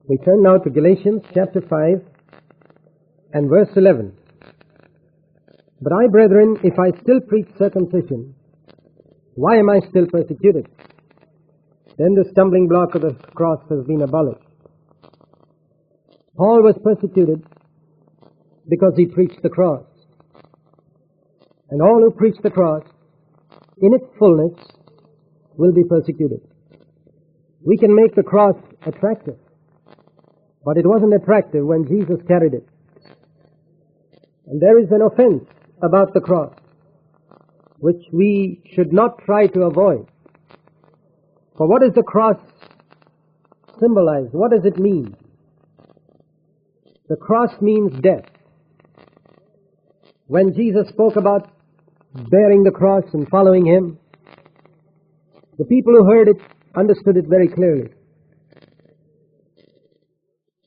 We turn now to Galatians chapter 5 and verse 11. But I, brethren, if I still preach circumcision, why am I still persecuted? Then the stumbling block of the cross has been abolished. Paul was persecuted because he preached the cross. And all who preach the cross in its fullness will be persecuted. We can make the cross attractive, but it wasn't attractive when Jesus carried it. And there is an offense about the cross which we should not try to avoid. For what does the cross symbolize? What does it mean? The cross means death. When Jesus spoke about bearing the cross and following Him, the people who heard it understood it very clearly.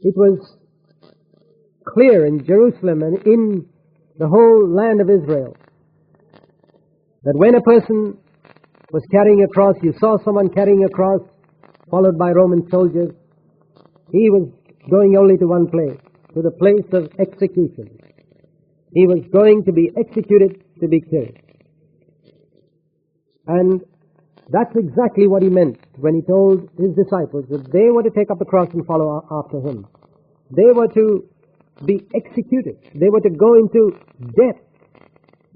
It was clear in Jerusalem and in the whole land of Israel that when a person was carrying a cross, you saw someone carrying a cross followed by Roman soldiers, he was going only to one place, to the place of execution. He was going to be executed, to be killed. And that's exactly what he meant when he told his disciples that they were to take up the cross and follow after him. They were to be executed. They were to go into death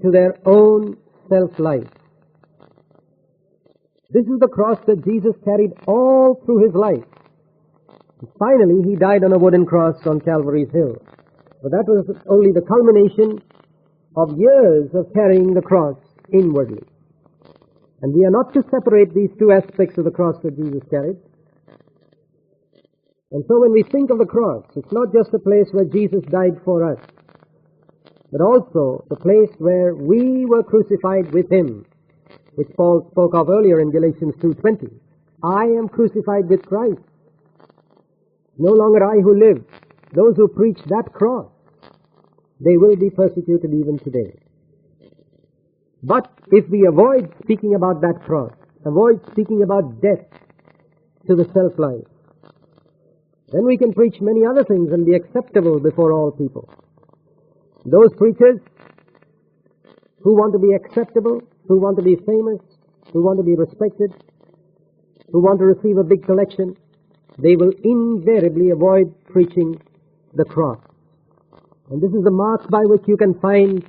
to their own self-life. This is the cross that Jesus carried all through his life. And finally, he died on a wooden cross on Calvary's hill. But that was only the culmination of years of carrying the cross inwardly. And we are not to separate these two aspects of the cross that Jesus carried. And so when we think of the cross, it's not just a place where Jesus died for us, but also the place where we were crucified with Him, which Paul spoke of earlier in Galatians 2:20. I am crucified with Christ. No longer I who live. Those who preach that cross, they will be persecuted even today. But if we avoid speaking about that cross, avoid speaking about death to the self-life, then we can preach many other things and be acceptable before all people. Those preachers who want to be acceptable, who want to be famous, who want to be respected, who want to receive a big collection, they will invariably avoid preaching the cross. And this is the mark by which you can find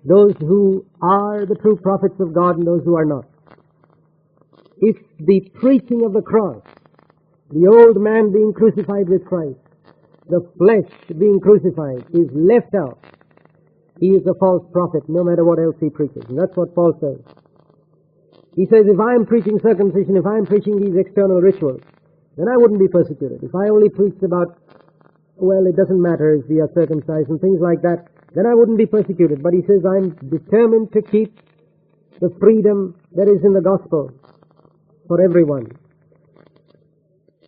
those who are the true prophets of God and those who are not. If the preaching of the cross, the old man being crucified with Christ, the flesh being crucified, is left out, he is a false prophet no matter what else he preaches. And that's what Paul says. He says, if I am preaching circumcision, if I am preaching these external rituals, then I wouldn't be persecuted. If I only preached about, well, it doesn't matter if we are circumcised and things like that, then I wouldn't be persecuted. But he says, I'm determined to keep the freedom that is in the gospel for everyone.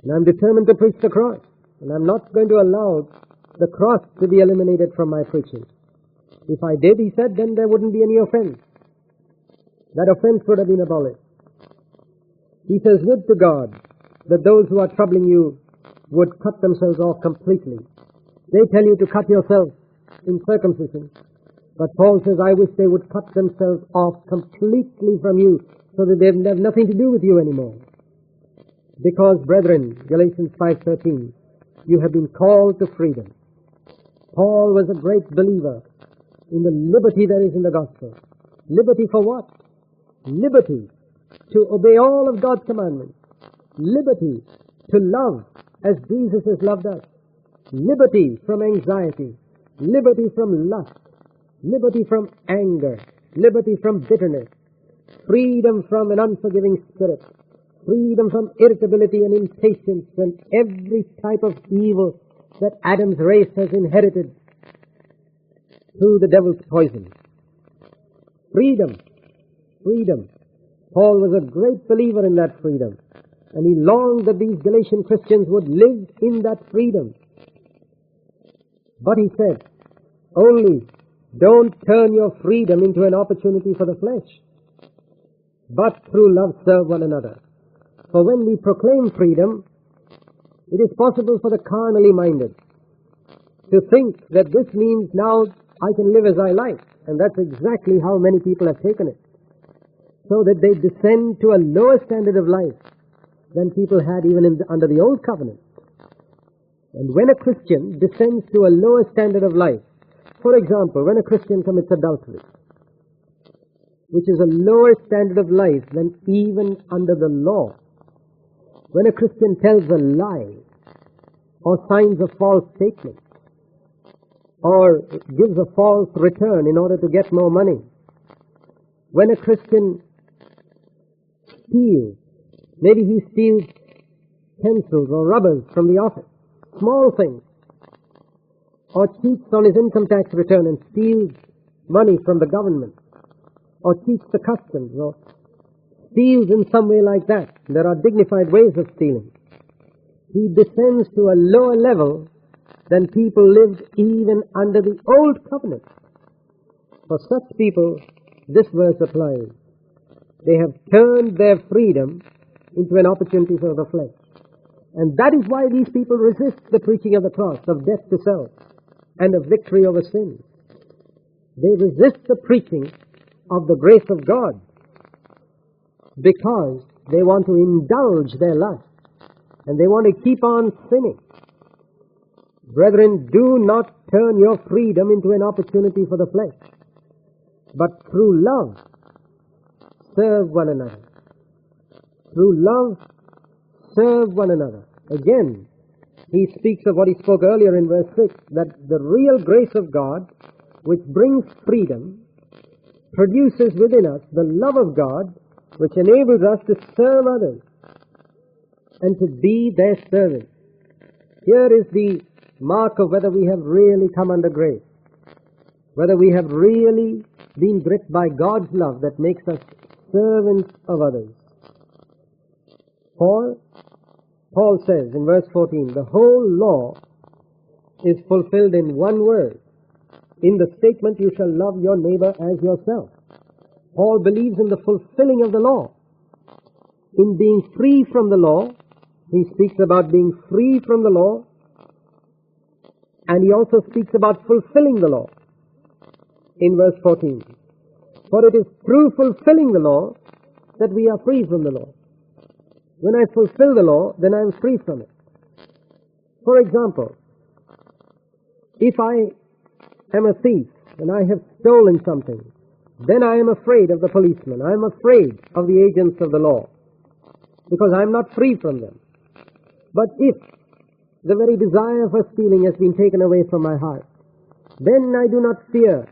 And I'm determined to preach the cross. And I'm not going to allow the cross to be eliminated from my preaching. If I did, he said, then there wouldn't be any offense. That offense would have been abolished. He says, would to God that those who are troubling you would cut themselves off completely. They tell you to cut yourself in circumcision. But Paul says, I wish they would cut themselves off completely from you so that they have nothing to do with you anymore. Because, brethren, Galatians 5:13, you have been called to freedom. Paul was a great believer in the liberty there is in the gospel. Liberty for what? Liberty to obey all of God's commandments. Liberty to love as Jesus has loved us. Liberty from anxiety. Liberty from lust. Liberty from anger. Liberty from bitterness. Freedom from an unforgiving spirit. Freedom from irritability and impatience and every type of evil that Adam's race has inherited through the devil's poison. Freedom. Freedom. Paul was a great believer in that freedom. And he longed that these Galatian Christians would live in that freedom. But he said, only don't turn your freedom into an opportunity for the flesh, but through love serve one another. For when we proclaim freedom, It is possible for the carnally minded to think that this means now I can live as I like, and that's exactly how many people have taken it, so that they descend to a lower standard of life than people had even under the old covenant. And when a Christian descends to a lower standard of life, for example, when a Christian commits adultery, which is a lower standard of life than even under the law, when a Christian tells a lie or signs a false statement or gives a false return in order to get more money, when a Christian steals, maybe he steals pencils or rubbers from the office, small things, or cheats on his income tax return and steals money from the government, or cheats the customs, or steals in some way like that. There are dignified ways of stealing. He descends to a lower level than people lived even under the old covenant. For such people, this verse applies. They have turned their freedom into an opportunity for the flesh. And that is why these people resist the preaching of the cross, of death to self, and of victory over sin. They resist the preaching of the grace of God because they want to indulge their lust and they want to keep on sinning. Brethren, do not turn your freedom into an opportunity for the flesh, but through love serve one another. Through love serve one another. Again, he speaks of what he spoke earlier in verse 6, that the real grace of God, which brings freedom, produces within us the love of God, which enables us to serve others and to be their servants. Here is the mark of whether we have really come under grace, whether we have really been gripped by God's love that makes us servants of others. Paul says in verse 14, the whole law is fulfilled in one word, in the statement, you shall love your neighbor as yourself. Paul believes in the fulfilling of the law. In being free from the law, he speaks about being free from the law, and he also speaks about fulfilling the law in verse 14. For it is through fulfilling the law that we are free from the law. When I fulfill the law, then I am free from it. For example, if I am a thief and I have stolen something, then I am afraid of the policeman. I am afraid of the agents of the law because I am not free from them. But if the very desire for stealing has been taken away from my heart, then I do not fear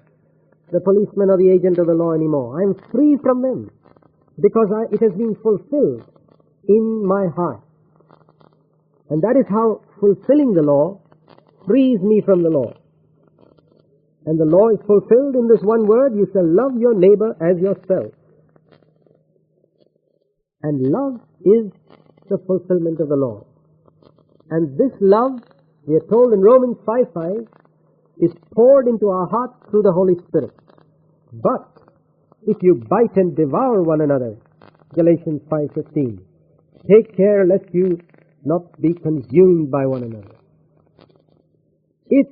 the policeman or the agent of the law anymore. I am free from them because it has been fulfilled in my heart. And that is how fulfilling the law frees me from the law. And the law is fulfilled in this one word, you shall love your neighbor as yourself. And love is the fulfillment of the law. And this love, we are told in Romans 5:5, is poured into our hearts through the Holy Spirit. But if you bite and devour one another, Galatians 5:15, take care lest you not be consumed by one another. If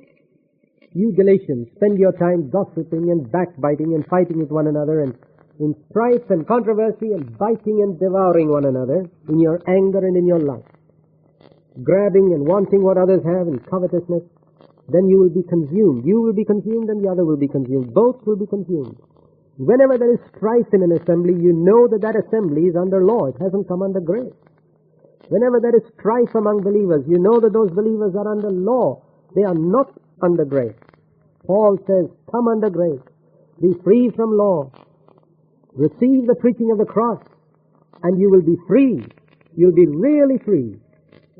you Galatians spend your time gossiping and backbiting and fighting with one another and in strife and controversy and biting and devouring one another in your anger and in your lust, grabbing and wanting what others have in covetousness, then you will be consumed. You will be consumed and the other will be consumed. Both will be consumed. Whenever there is strife in an assembly, you know that that assembly is under law. It hasn't come under grace. Whenever there is strife among believers, you know that those believers are under law. They are not under grace. Paul says, come under grace. Be free from law. Receive the preaching of the cross, and you will be free. You'll be really free,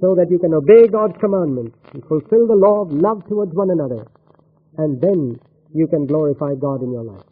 so that you can obey God's commandments and fulfill the law of love towards one another, and then you can glorify God in your life.